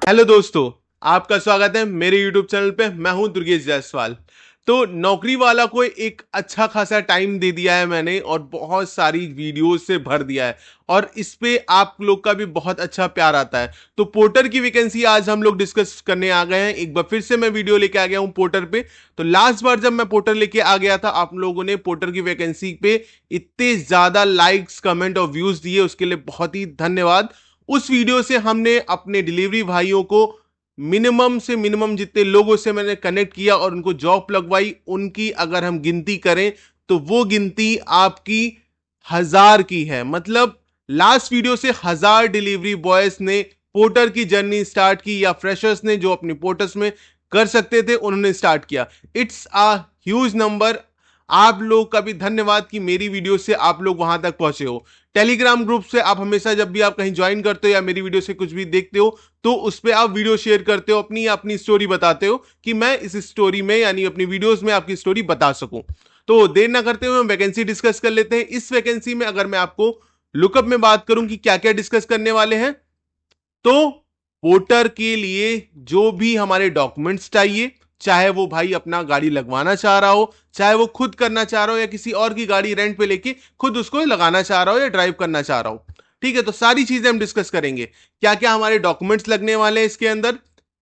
Hello दोस्तों, आपका स्वागत है मेरे यूट्यूब चैनल पे। मैं हूं दुर्गेश जायसवाल। तो नौकरी वाला को एक अच्छा खासा टाइम दे दिया है मैंने और बहुत सारी वीडियोस से भर दिया है और इस पे आप लोग का भी बहुत अच्छा प्यार आता है। तो पोर्टर की वैकेंसी आज हम लोग डिस्कस करने आ गए हैं। एक बार फिर से मैं वीडियो लेके आ गया हूं पोर्टर पे। तो लास्ट बार जब मैं पोर्टर लेके आ गया था, आप लोगों ने पोर्टर की वैकेंसी पे इतने ज्यादा लाइक्स, कमेंट और व्यूज दिए, उसके लिए बहुत ही धन्यवाद। उस वीडियो से हमने अपने डिलीवरी भाइयों को मिनिमम से मिनिमम जितने लोगों से मैंने कनेक्ट किया और उनको जॉब लगवाई, उनकी अगर हम गिनती करें तो वो गिनती आपकी 1000 की है। मतलब लास्ट वीडियो से 1000 डिलीवरी बॉयज ने पोर्टर की जर्नी स्टार्ट की, या फ्रेशर्स ने जो अपने पोर्टर्स में कर सकते थे उन्होंने स्टार्ट किया। It's a huge number. आप लोग का भी धन्यवाद कि मेरी वीडियो से आप लोग वहां तक पहुंचे हो। टेलीग्राम ग्रुप से आप हमेशा जब भी आप कहीं ज्वाइन करते हो या मेरी वीडियो से कुछ भी देखते हो तो उस पर आप वीडियो शेयर करते हो, अपनी अपनी स्टोरी बताते हो कि मैं इस स्टोरी में यानी अपनी वीडियोस में आपकी स्टोरी बता सकूं। तो देर ना करते हुए हम वैकेंसी डिस्कस कर लेते हैं। इस वैकेंसी में अगर मैं आपको लुकअप में बात करूं कि क्या क्या डिस्कस करने वाले हैं, तो वोटर के लिए जो भी हमारे डॉक्यूमेंट्स चाहिए, चाहे वो भाई अपना गाड़ी लगवाना चाह रहा हो, चाहे वो खुद करना चाह रहा हो, या किसी और की गाड़ी रेंट पे लेके खुद उसको लगाना चाह रहा हो या ड्राइव करना चाह रहा हो, ठीक है। तो सारी चीजें हम डिस्कस करेंगे। क्या क्या हमारे डॉक्यूमेंट्स लगने वाले हैं इसके अंदर,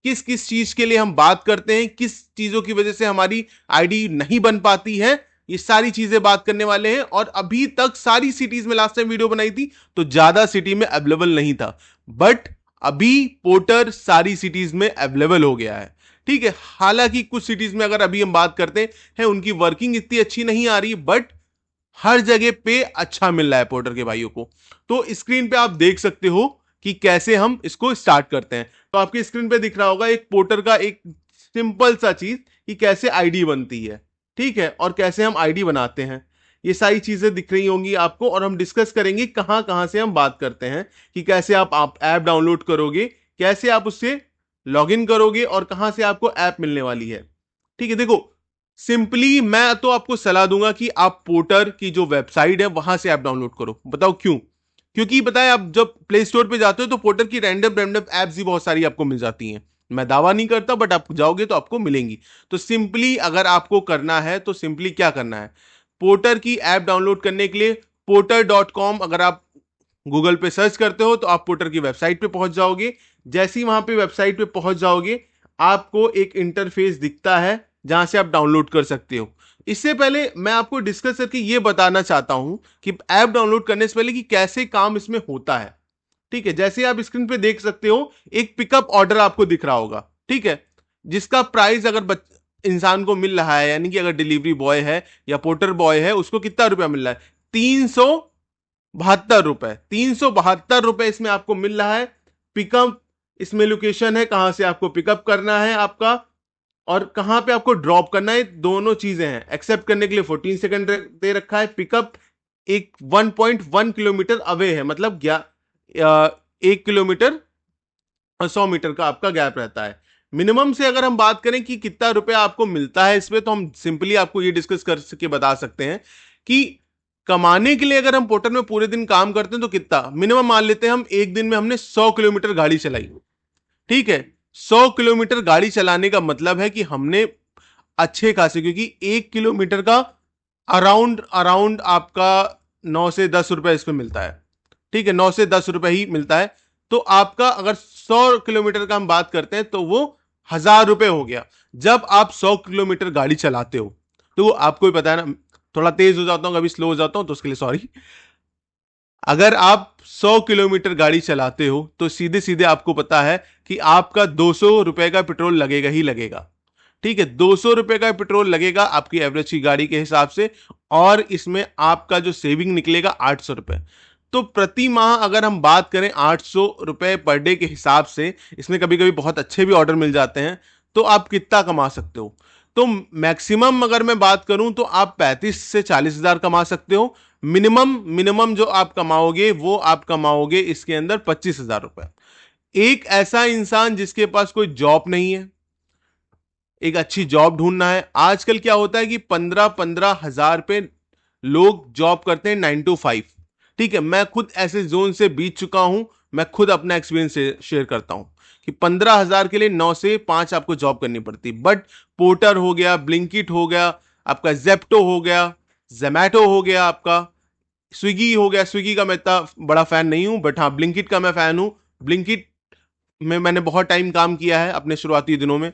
किस किस चीज के लिए हम बात करते हैं, किस चीजों की वजह से हमारी आईडी नहीं बन पाती है, ये सारी चीजें बात करने वाले हैं। और अभी तक सारी सिटीज में लास्ट टाइम वीडियो बनाई थी तो ज्यादा सिटी में अवेलेबल नहीं था, बट अभी पोर्टर सारी सिटीज में अवेलेबल हो गया है, ठीक है। हालांकि कुछ सिटीज में अगर अभी हम बात करते हैं उनकी वर्किंग इतनी अच्छी नहीं आ रही, बट हर जगह पे अच्छा मिल रहा है पोर्टर के भाइयों को। तो स्क्रीन पे आप देख सकते हो कि कैसे हम इसको स्टार्ट करते हैं। तो आपकी स्क्रीन पे दिख रहा होगा एक पोर्टर का एक सिंपल सा चीज कि कैसे आईडी बनती है, ठीक है, और कैसे हम आईडी बनाते हैं। ये सारी चीजें दिख रही होंगी आपको और हम डिस्कस करेंगे कहां कहां से हम बात करते हैं कि कैसे आप ऐप डाउनलोड करोगे, कैसे आप उससे लॉगिन करोगे और कहां से आपको ऐप मिलने वाली है, ठीक है। देखो, सिंपली मैं तो आपको सलाह दूंगा कि आप पोर्टर की जो वेबसाइट है वहां से ऐप डाउनलोड करो। बताओ क्यों? क्योंकि पता है, आप जब प्ले स्टोर पे जाते हो तो पोर्टर की रैंडम रैंडम एप्स ही बहुत सारी आपको मिल जाती हैं। मैं दावा नहीं करता, बट आप जाओगे तो आपको मिलेंगी। तो सिंपली अगर आपको करना है तो सिंपली क्या करना है, पोर्टर की ऐप डाउनलोड करने के लिए porter.com अगर आप गूगल पे सर्च करते हो तो आप पोर्टर की वेबसाइट पे पहुंच जाओगे। जैसे ही वहां पे वेबसाइट पे पहुंच जाओगे, आपको एक इंटरफेस दिखता है जहां से आप डाउनलोड कर सकते हो। इससे पहले मैं आपको डिस्कस करके ये बताना चाहता हूं कि ऐप डाउनलोड करने से पहले कि कैसे काम इसमें होता है, ठीक है। जैसे आप स्क्रीन पे देख सकते हो एक पिकअप ऑर्डर आपको दिख रहा होगा, ठीक है, जिसका प्राइस अगर इंसान को मिल रहा है, यानी कि अगर डिलीवरी बॉय है या पोर्टर बॉय है, उसको कितना रुपया मिल रहा है? 372 रुपए। 372 रुपए इसमें आपको मिल रहा है। पिकअप इसमें लोकेशन है, कहां से आपको पिकअप करना है आपका और कहां पे आपको ड्रॉप करना है, दोनों चीजें हैं। एक्सेप्ट करने के लिए 14 सेकंड दे रखा है। पिकअप एक 1.1 किलोमीटर अवे है, मतलब 1 किलोमीटर और 100 मीटर का आपका गैप रहता है। मिनिमम से अगर हम बात करें कि कितना रुपया आपको मिलता है इसमें, तो हम सिंपली आपको ये डिस्कस कर के बता सकते हैं कि कमाने के लिए अगर हम पोर्टल में पूरे दिन काम करते हैं तो कितना मिनिमम मान लेते हैं हम, एक दिन में हमने 100 किलोमीटर गाड़ी चलाई, ठीक है। 100 किलोमीटर गाड़ी चलाने का मतलब है कि हमने अच्छे खासे, क्योंकि 1 किलोमीटर का अराउंड अराउंड आपका 9 से 10 रुपए इसमें मिलता है, ठीक है, 9 से 10 रुपए ही मिलता है। तो आपका अगर 100 किलोमीटर का हम बात करते हैं तो वो 1000 रुपए हो गया। जब आप 100 किलोमीटर गाड़ी चलाते हो तो वो आपको भी पता है ना, थोड़ा तेज हो जाता हूं कभी स्लो हो जाता हूं तो उसके लिए सॉरी। अगर आप 100 किलोमीटर गाड़ी चलाते हो तो सीधे सीधे आपको पता है कि आपका 200 रुपए का पेट्रोल लगेगा ही लगेगा, ठीक है। 200 रुपए का पेट्रोल लगेगा आपकी एवरेज की गाड़ी के हिसाब से, और इसमें आपका जो सेविंग निकलेगा 800 रुपए। तो प्रति माह अगर हम बात करें 800 रुपए पर डे के हिसाब से, इसमें कभी कभी बहुत अच्छे भी ऑर्डर मिल जाते हैं, तो आप कितना कमा सकते हो? तो मैक्सिमम अगर मैं बात करूं तो आप 35 से 40 हजार कमा सकते हो। मिनिमम मिनिमम जो आप कमाओगे वो आप कमाओगे इसके अंदर 25 हजार रुपए। एक ऐसा इंसान जिसके पास कोई जॉब नहीं है, एक अच्छी जॉब ढूंढना है। आजकल क्या होता है कि 15-15 हजार पे लोग जॉब करते हैं 9 to 5, ठीक है। मैं खुद ऐसे जोन से बीत चुका हूं। मैं खुद अपना एक्सपीरियंस शेयर करता हूं कि 15,000 के लिए 9 से 5 आपको जॉब करनी पड़ती, बट पोर्टर हो गया, ब्लिंकिट हो गया, आपका जेप्टो हो गया, जोमैटो हो गया, आपका स्विगी हो गया। स्विगी का मैं इतना बड़ा फैन नहीं हूं, बट हाँ ब्लिंकिट का मैं फैन हूं। ब्लिंकिट में मैंने बहुत टाइम काम किया है अपने शुरुआती दिनों में।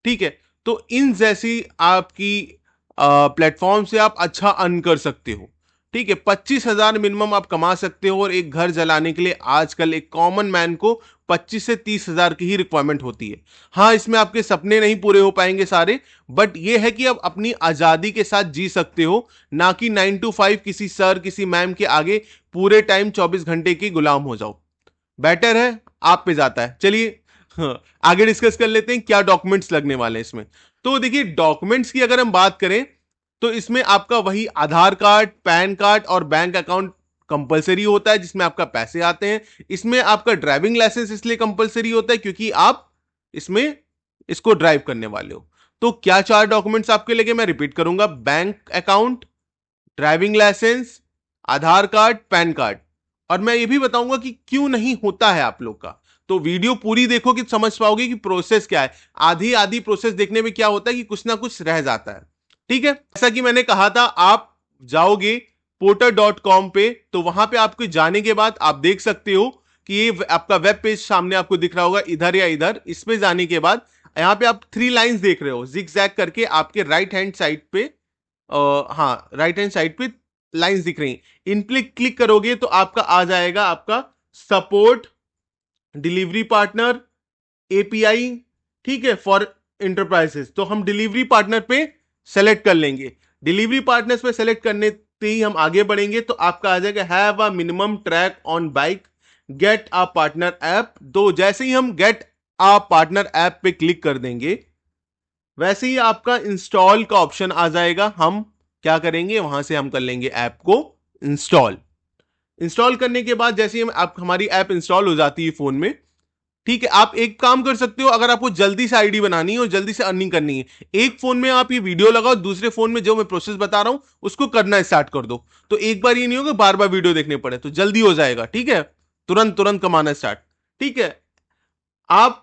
ठीक है, तो इन जैसी आपकी प्लेटफॉर्म से आप अच्छा अर्न कर सकते हो। ठीक है, 25,000 मिनिमम आप कमा सकते हो, और एक घर जलाने के लिए आजकल एक कॉमन मैन को 25 से 30,000 की ही रिक्वायरमेंट होती है। हाँ, इसमें आपके सपने नहीं पूरे हो पाएंगे सारे, बट ये है कि आप अपनी आजादी के साथ जी सकते हो, ना कि 9 to 5 किसी सर किसी मैम के आगे पूरे टाइम 24 घंटे की गुलाम हो जाओ। बेटर है, आप पे जाता है। चलिए हाँ, आगे डिस्कस कर लेते हैं क्या डॉक्यूमेंट्स लगने वाले हैं इसमें। तो देखिए, डॉक्यूमेंट्स की अगर हम बात करें तो इसमें आपका वही आधार कार्ड, पैन कार्ड और बैंक अकाउंट कंपलसरी होता है, जिसमें आपका पैसे आते हैं। इसमें आपका ड्राइविंग लाइसेंस इसलिए कंपलसरी होता है क्योंकि आप इसमें इसको ड्राइव करने वाले हो। तो क्या 4 डॉक्यूमेंट्स आपके लगे, मैं रिपीट करूंगा। बैंक अकाउंट, ड्राइविंग लाइसेंस, आधार कार्ड, पैन कार्ड। और मैं ये भी बताऊंगा कि क्यों नहीं होता है आप लोग का। तो वीडियो पूरी देखो कि समझ पाओगे कि प्रोसेस क्या है। आधी आधी प्रोसेस देखने में क्या होता है कि कुछ ना कुछ रह जाता है। ठीक है, जैसा कि मैंने कहा था, आप जाओगे porter.com पे, तो वहां पे आपको जाने के बाद आप देख सकते हो कि ये आपका वेब पेज सामने आपको दिख रहा होगा, इधर या इधर। इसमें जाने के बाद यहां पे आप 3 लाइंस देख रहे हो जिग जैग करके, आपके राइट हैंड साइड पे हाँ, राइट हैंड साइड पे लाइंस दिख रही। इन पे क्लिक करोगे तो आपका आ जाएगा आपका सपोर्ट, डिलीवरी पार्टनर, एपीआई। ठीक है, फॉर इंटरप्राइजेस। तो हम डिलीवरी पार्टनर पे सेलेक्ट कर लेंगे। डिलीवरी पार्टनर्स पे सेलेक्ट करने से ही हम आगे बढ़ेंगे, तो आपका आ जाएगा have a minimum track on bike, get a partner app. तो जैसे ही हम गेट अ पार्टनर ऐप पे क्लिक कर देंगे, वैसे ही आपका इंस्टॉल का ऑप्शन आ जाएगा। हम क्या करेंगे, वहां से हम कर लेंगे ऐप को इंस्टॉल। इंस्टॉल करने के बाद जैसे ही आप हमारी ऐप इंस्टॉल हो जाती है फोन में, ठीक है, आप एक काम कर सकते हो। अगर आपको जल्दी से आईडी बनानी है और जल्दी से अर्निंग करनी है, एक फोन में आप ये वीडियो लगाओ, दूसरे फोन में जो मैं प्रोसेस बता रहा हूं उसको करना स्टार्ट कर दो। तो एक बार ये नहीं होगा बार बार वीडियो देखने पड़े, तो जल्दी हो जाएगा। ठीक है, तुरंत तुरंत कमाना स्टार्ट। ठीक है, आप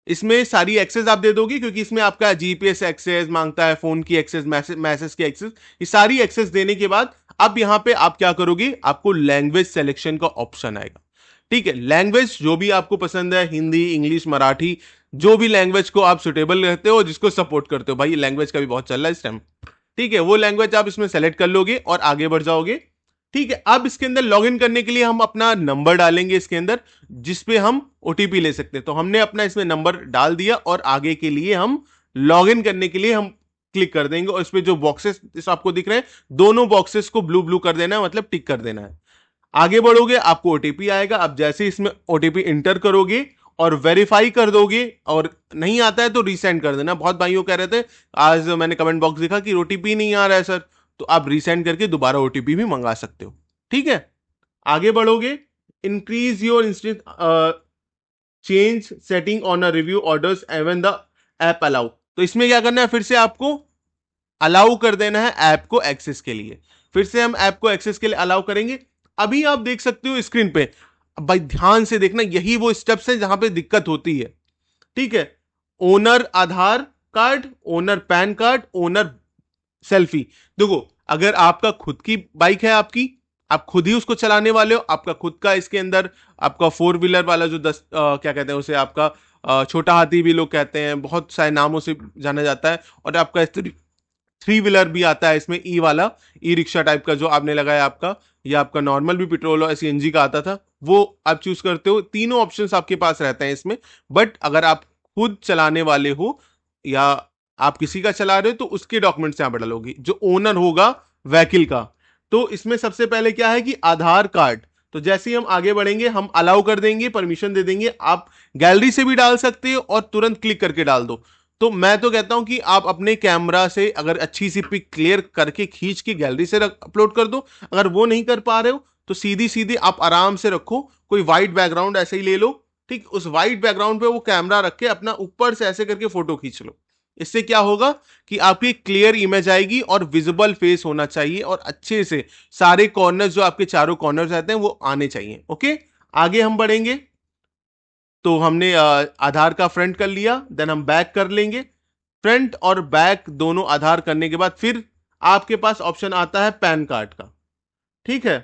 इसमें सारी एक्सेस आप दे दोगे, क्योंकि इसमें आपका जीपीएस एक्सेस मांगता है, फोन की एक्सेस, मैसेज की एक्सेस। ये सारी एक्सेस देने के बाद अब यहां पे आप क्या करोगे, आपको लैंग्वेज सिलेक्शन का ऑप्शन आएगा। ठीक है, लैंग्वेज जो भी आपको पसंद है, हिंदी, इंग्लिश, मराठी, जो भी लैंग्वेज को आप सुटेबल रहते हो, जिसको सपोर्ट करते हो। भाई लैंग्वेज का भी बहुत चल रहा है इस टाइम। ठीक है, वो लैंग्वेज आप इसमें सेलेक्ट कर लोगे और आगे बढ़ जाओगे। ठीक है, अब इसके अंदर लॉगिन करने के लिए हम अपना नंबर डालेंगे इसके अंदर, जिसपे हम ओटीपी ले सकते हैं। तो हमने अपना इसमें नंबर डाल दिया, और आगे के लिए हम लॉगिन करने के लिए हम क्लिक कर देंगे। और इसमें जो बॉक्सेस इस आपको दिख रहे हैं, दोनों बॉक्सेस को ब्लू ब्लू कर देना है, मतलब टिक कर देना है। आगे बढ़ोगे, आपको ओटीपी आएगा। अब जैसे इसमें ओटीपी इंटर करोगे और वेरीफाई कर दोगे, और नहीं आता है तो रीसेंड कर देना। बहुत भाइयों कह रहे थे, आज मैंने कमेंट बॉक्स देखा कि ओटीपी नहीं आ रहा है सर, तो आप रीसेंड करके दोबारा ओटीपी भी मंगा सकते हो। ठीक है, आगे बढ़ोगे, increase your instant change setting on a review orders even the app allow. तो इसमें क्या करना है, फिर से आपको अलाउ कर देना है ऐप को एक्सेस के लिए। फिर से हम ऐप को एक्सेस के लिए अलाउ करेंगे। अभी आप देख सकते हो स्क्रीन पे, भाई ध्यान से देखना, यही वो स्टेप्स है जहां पे दिक्कत होती है। ठीक है, owner Aadhaar card, owner PAN card, owner selfie. देखो, अगर आपका खुद की बाइक है, आपकी, आप खुद ही उसको चलाने वाले हो, आपका खुद का इसके अंदर आपका 4 व्हीलर वाला जो क्या कहते हैं उसे, आपका छोटा हाथी भी लोग कहते हैं, बहुत सारे नामों से जाना जाता है। और आपका 3 व्हीलर भी आता है इसमें, ई वाला, ई रिक्शा टाइप का जो आपने लगाया आपका, या आपका नॉर्मल भी पेट्रोल और सीएनजी का आता था, वो आप चूज करते हो। तीनों ऑप्शंस आपके पास रहते हैं इसमें। बट अगर आप खुद चलाने वाले हो या आप किसी का चला रहे हो, तो उसके डॉक्यूमेंट्स यहां पर डालोगे, जो ओनर होगा व्हीकल का। तो इसमें सबसे पहले क्या है कि आधार कार्ड। तो जैसे ही हम आगे बढ़ेंगे, हम अलाउ कर देंगे, परमिशन दे देंगे। आप गैलरी से भी डाल सकते हो और तुरंत क्लिक करके डाल दो। तो मैं तो कहता हूं कि आप अपने कैमरा से अगर अच्छी सी पिक क्लियर करके खींच के गैलरी से अपलोड कर दो। अगर वो नहीं कर पा रहे हो तो सीधी सीधी आप आराम से रखो, कोई व्हाइट बैकग्राउंड ऐसे ही ले लो। ठीक, उस व्हाइट बैकग्राउंड पे वो कैमरा रख के अपना ऊपर से ऐसे करके फोटो खींच लो। इससे क्या होगा कि आपकी क्लियर इमेज आएगी, और विजिबल फेस होना चाहिए, और अच्छे से सारे कॉर्नर्स, जो आपके चारों कॉर्नर्स रहते हैं, वो आने चाहिए। ओके, आगे हम बढ़ेंगे तो हमने आधार का फ्रंट कर लिया, देन हम बैक कर लेंगे। फ्रंट और बैक दोनों आधार करने के बाद फिर आपके पास ऑप्शन आता है पैन कार्ड का। ठीक है,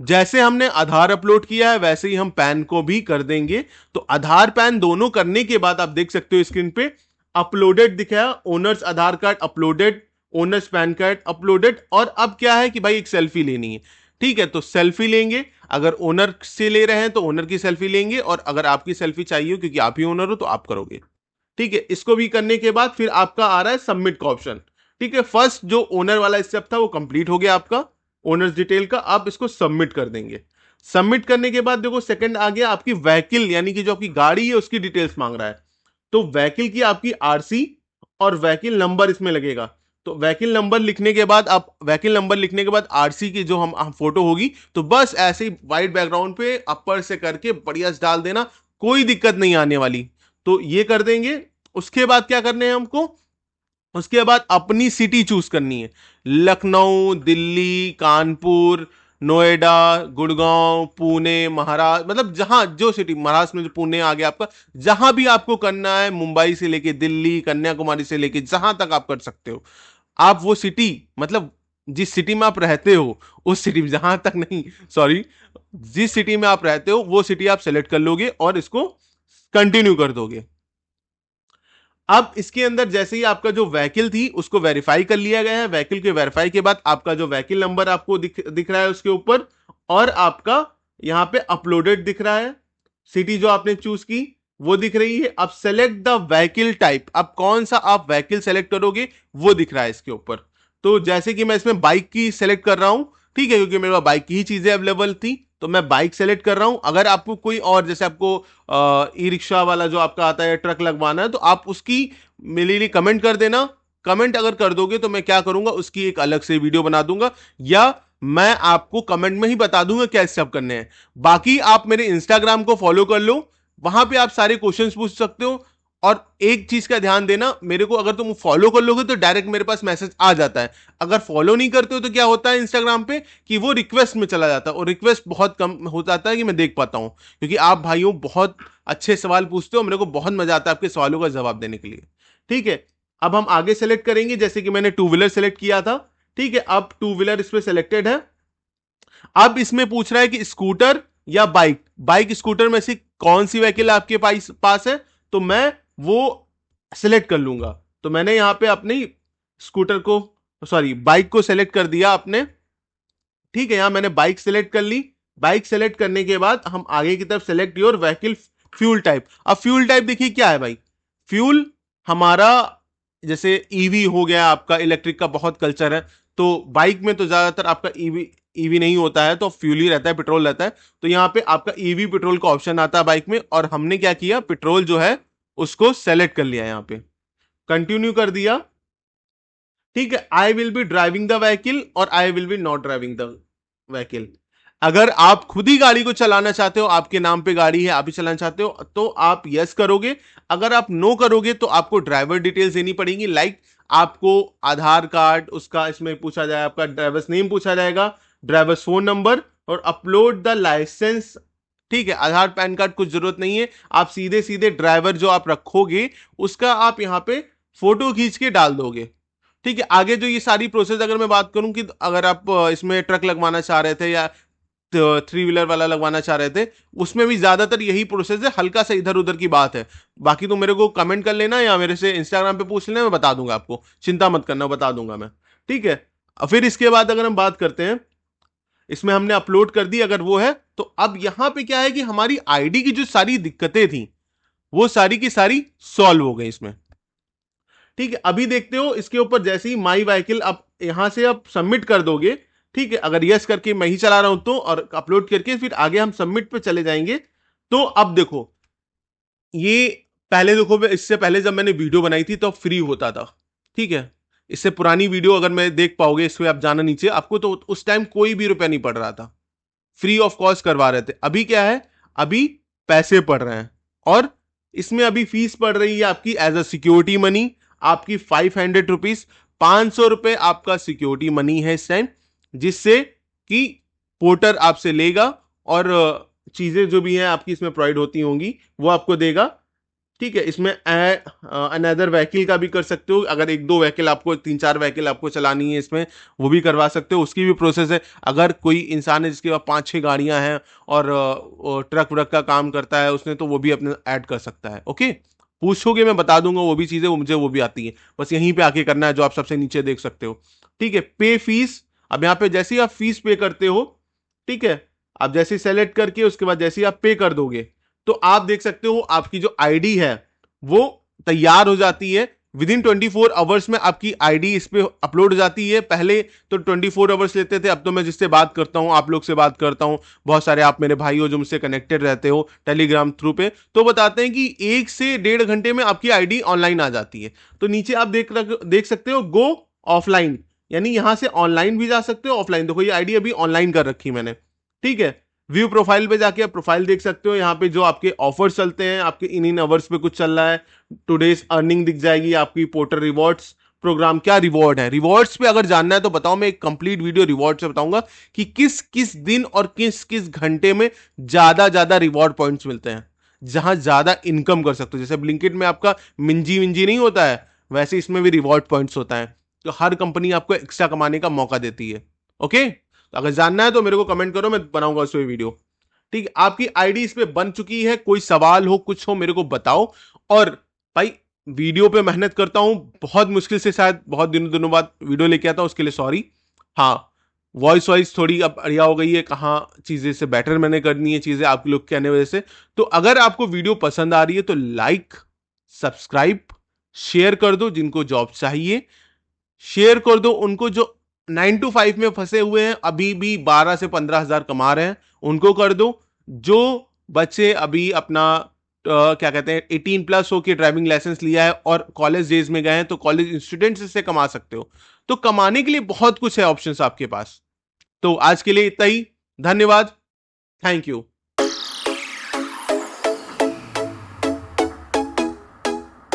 जैसे हमने आधार अपलोड किया है वैसे ही हम पैन को भी कर देंगे। तो आधार पैन दोनों करने के बाद आप देख सकते हो स्क्रीन पे अपलोडेड दिखाया, owners Aadhaar card uploaded, owners PAN card uploaded. और अब क्या है कि भाई एक सेल्फी लेनी है। ठीक है, तो सेल्फी लेंगे। अगर ओनर से ले रहे हैं तो ओनर की सेल्फी लेंगे, और अगर आपकी सेल्फी चाहिए हो क्योंकि आप ही ओनर हो तो आप करोगे। ठीक है, इसको भी करने के बाद फिर आपका आ रहा है सबमिट का ऑप्शन। ठीक है, फर्स्ट जो ओनर वाला स्टेप था वो कंप्लीट हो गया आपका, ओनर्स डिटेल का। आप इसको सबमिट कर देंगे। सबमिट करने के बाद देखो सेकंड आ गया आपकी व्हीकल, यानी कि जो आपकी गाड़ी है उसकी डिटेल्स मांग रहा है। तो व्हीकल की आपकी आरसी और व्हीकल नंबर इसमें लगेगा। तो व्हीकल नंबर लिखने के बाद, आप व्हीकल नंबर लिखने के बाद आरसी की जो हम फोटो होगी, तो बस ऐसे ही व्हाइट बैकग्राउंड पे अपर से करके बढ़िया से डाल देना, कोई दिक्कत नहीं आने वाली। तो ये कर देंगे। उसके बाद क्या करने हैं हमको, उसके बाद अपनी सिटी चूज करनी है। लखनऊ, दिल्ली, कानपुर, नोएडा, गुड़गांव, पुणे, महाराष्ट्र, मतलब जहां जो सिटी, महाराष्ट्र में जो पुणे आ गया आपका, जहां भी आपको करना है, मुंबई से लेके दिल्ली, कन्याकुमारी से लेके जहां तक आप कर सकते हो। आप वो सिटी, मतलब जिस सिटी में आप रहते हो उस सिटी में, जहां तक नहीं, सॉरी, जिस सिटी में आप रहते हो वो सिटी आप सेलेक्ट कर लोगे और इसको कंटिन्यू कर दोगे। अब इसके अंदर जैसे ही आपका जो व्हीकल थी उसको वेरीफाई कर लिया गया है। व्हीकल के वेरीफाई के बाद आपका जो व्हीकल नंबर आपको दिख रहा है उसके ऊपर, और आपका यहां पे अपलोडेड दिख रहा है, सिटी जो आपने चूज की वो दिख रही है। अब सेलेक्ट द व्हीकल टाइप, अब कौन सा आप व्हीकल सेलेक्ट करोगे वो दिख रहा है इसके ऊपर। तो जैसे कि मैं इसमें बाइक की सेलेक्ट कर रहा हूं, ठीक है, क्योंकि मेरे पास बाइक की ही चीजें अवेलेबल थी, तो मैं बाइक सेलेक्ट कर रहा हूं। अगर आपको कोई और, जैसे आपको ई रिक्शा वाला जो आपका आता है ट्रक लगवाना है, तो आप उसकी मेरे लिए कमेंट कर देना। कमेंट अगर कर दोगे तो मैं क्या करूंगा, उसकी एक अलग से वीडियो बना दूंगा, या मैं आपको कमेंट में ही बता दूंगा क्या स्टेप करने हैं। बाकी आप मेरे इंस्टाग्राम को फॉलो कर लो, वहां पे आप सारे क्वेश्चंस पूछ सकते हो। और एक चीज का ध्यान देना, मेरे को अगर तुम फॉलो कर लोगे तो डायरेक्ट मेरे पास मैसेज आ जाता है। अगर फॉलो नहीं करते हो तो क्या होता है इंस्टाग्राम पे कि वो रिक्वेस्ट में चला जाता है, और रिक्वेस्ट बहुत कम हो जाता है कि मैं देख पाता हूं, क्योंकि आप भाइयों बहुत अच्छे सवाल पूछते हो, मेरे को बहुत मजा आता है आपके सवालों का जवाब देने के लिए। ठीक है, अब हम आगे सेलेक्ट करेंगे, जैसे कि मैंने टू व्हीलर सेलेक्ट किया था। ठीक है, अब टू व्हीलर इस पे सेलेक्टेड है। अब इसमें पूछ रहा है कि स्कूटर या बाइक, बाइक स्कूटर में से कौन सी व्हीकल आपके पास है, तो मैं वो सिलेक्ट कर लूंगा। तो मैंने यहां पे अपनी स्कूटर को, सॉरी, बाइक को सेलेक्ट कर दिया आपने। ठीक है, यहां मैंने बाइक सेलेक्ट कर ली। बाइक सेलेक्ट करने के बाद हम आगे की तरफ select your vehicle fuel type. अब फ्यूल टाइप देखिए क्या है भाई, फ्यूल हमारा जैसे ईवी हो गया, आपका इलेक्ट्रिक का बहुत कल्चर है, तो बाइक में तो ज्यादातर आपका ईवी ईवी नहीं होता है, तो फ्यूल ही रहता है, पेट्रोल रहता है। तो यहाँ पे आपका ईवी पेट्रोल का ऑप्शन आता है बाइक में, और हमने क्या किया, पेट्रोल जो है उसको सेलेक्ट कर लिया, यहाँ पे कंटिन्यू कर दिया। ठीक है, I will be driving the vehicle और I will be not driving the vehicle. अगर आप खुद ही गाड़ी को चलाना चाहते हो, आपके नाम पे गाड़ी है, आप ही चलाना चाहते हो, तो आप यस करोगे। अगर आप नो करोगे तो आपको ड्राइवर डिटेल्स देनी पड़ेगी, लाइक आपको आधार कार्ड, उसका इसमें पूछा जाए, आपका ड्राइवर्स नेम पूछा जाएगा, ड्राइवर्स फोन नंबर, और अपलोड द लाइसेंस। ठीक है, आधार पैन कार्ड कुछ जरूरत नहीं है, आप सीधे सीधे ड्राइवर जो आप रखोगे उसका आप यहां पे फोटो खींच के डाल दोगे। ठीक है, आगे जो ये सारी प्रोसेस अगर मैं बात करूं कि अगर आप इसमें ट्रक लगवाना चाह रहे थे या थ्री व्हीलर वाला लगवाना चाह रहे थे, उसमें भी ज्यादातर यही प्रोसेस है, हल्का सा इधर उधर की बात है। बाकी तो मेरे को कमेंट कर लेना या मेरे से इंस्टाग्राम पे पूछ लेना, मैं बता दूंगा आपको, चिंता मत करना, बता दूंगा मैं। ठीक है, फिर इसके बाद अगर हम बात करते हैं, इसमें हमने अपलोड कर दी अगर वो है, तो अब यहां पे क्या है कि हमारी आईडी की जो सारी दिक्कतें थी वो सारी की सारी सॉल्व हो गई इसमें। ठीक है, अभी देखते हो इसके ऊपर जैसे ही माई व्हीकल आप यहां से आप सबमिट कर दोगे। ठीक है, अगर यस करके मैं ही चला रहा हूं तो, और अपलोड करके फिर आगे हम सबमिट पे चले जाएंगे। तो अब देखो, ये पहले देखो, इससे पहले जब मैंने वीडियो बनाई थी तो फ्री होता था। ठीक है, इससे पुरानी वीडियो अगर मैं देख पाओगे, इसमें आप जाना नीचे, आपको तो उस टाइम कोई भी रुपया नहीं पड़ रहा था, फ्री ऑफ कॉस्ट करवा रहे थे। अभी क्या है, अभी पैसे पड़ रहे हैं, और इसमें अभी फीस पड़ रही है आपकी एज अ सिक्योरिटी मनी, आपकी 500 रुपीज, 500 रुपए आपका सिक्योरिटी मनी है इस टाइम, जिससे कि पोर्टर आपसे लेगा, और चीजें जो भी हैं आपकी इसमें प्रोवाइड होती होंगी वो आपको देगा। ठीक है, इसमें अनदर व्हीकल का भी कर सकते हो, अगर एक दो व्हीकल आपको, तीन चार व्हीकल आपको चलानी है इसमें, वो भी करवा सकते हो, उसकी भी प्रोसेस है। अगर कोई इंसान है जिसके पास पाँच छः गाड़ियां हैं और ट्रक व्रक का काम करता है उसने, तो वो भी अपने ऐड कर सकता है। ओके, पूछोगे मैं बता दूंगा वो भी चीजें, वो मुझे वो भी आती है, बस यहीं पे आके करना है जो आप सबसे नीचे देख सकते हो। ठीक है, पे फीस। अब यहाँ पे जैसे ही आप फीस पे करते हो, ठीक है, आप जैसे सेलेक्ट करके उसके बाद जैसे ही आप पे कर दोगे, तो आप देख सकते हो आपकी जो आईडी है वो तैयार हो जाती है। विद इन 24 आवर्स में आपकी आईडी इस पे अपलोड हो जाती है। पहले तो 24 आवर्स लेते थे, अब तो मैं जिससे बात करता हूं, आप लोग से बात करता हूं, बहुत सारे आप मेरे भाई हो जो मुझसे कनेक्टेड रहते हो टेलीग्राम थ्रू पे, तो बताते हैं कि 1 से 1.5 घंटे में आपकी आईडी ऑनलाइन आ जाती है। तो नीचे आप देख सकते हो गो ऑफलाइन, यानी यहां से ऑनलाइन भी जा सकते हो, ऑफलाइन। देखो ये आईडी अभी ऑनलाइन कर रखी मैंने। ठीक है, व्यू प्रोफाइल पे जाके आप प्रोफाइल देख सकते हो, यहाँ पे जो आपके ऑफर्स चलते हैं, आपके इन अवर्स पे कुछ चल रहा है, टुडेज अर्निंग दिख जाएगी आपकी, पोर्टर रिवॉर्ड्स प्रोग्राम, क्या रिवॉर्ड है। रिवॉर्ड्स पे अगर जानना है तो बताओ, मैं एक कंप्लीट वीडियो रिवॉर्ड से बताऊंगा कि किस किस दिन और किस किस घंटे में ज्यादा ज्यादा रिवॉर्ड पॉइंट्स मिलते हैं, जहां ज्यादा इनकम कर सकते हो। जैसे ब्लिंकिट में आपका मिंजी विंजी नहीं होता है, वैसे इसमें भी रिवॉर्ड पॉइंट्स होता है। तो हर कंपनी आपको एक्स्ट्रा कमाने का मौका देती है। ओके, तो अगर जानना है तो मेरे को कमेंट करो, मैं बनाऊंगा उस पर वीडियो। ठीक है, आपकी आईडी इस पे बन चुकी है, कोई सवाल हो कुछ हो मेरे को बताओ। और भाई वीडियो पे मेहनत करता हूं, बहुत मुश्किल से, शायद बहुत दिनों दिनों बाद वीडियो लेके आता हूं, उसके लिए सॉरी। हाँ, वॉइस थोड़ी अब बढ़िया हो गई है, कहाँ चीजें से बेटर मैंने करनी है चीजें आप लोग कहने वजह से। तो अगर आपको वीडियो पसंद आ रही है तो लाइक, सब्सक्राइब, शेयर कर दो, जिनको जॉब चाहिए शेयर कर दो, उनको जो 9 to 5 में फंसे हुए हैं, अभी भी 12 से 15 हजार कमा रहे हैं, उनको कर दो। जो बच्चे अभी अपना क्या कहते हैं 18+ हो के ड्राइविंग लाइसेंस लिया है और कॉलेज डेज में गए हैं, तो कॉलेज स्टूडेंट्स इससे कमा सकते हो। तो कमाने के लिए बहुत कुछ है ऑप्शंस आपके पास। तो आज के लिए इतना ही, धन्यवाद, थैंक यू।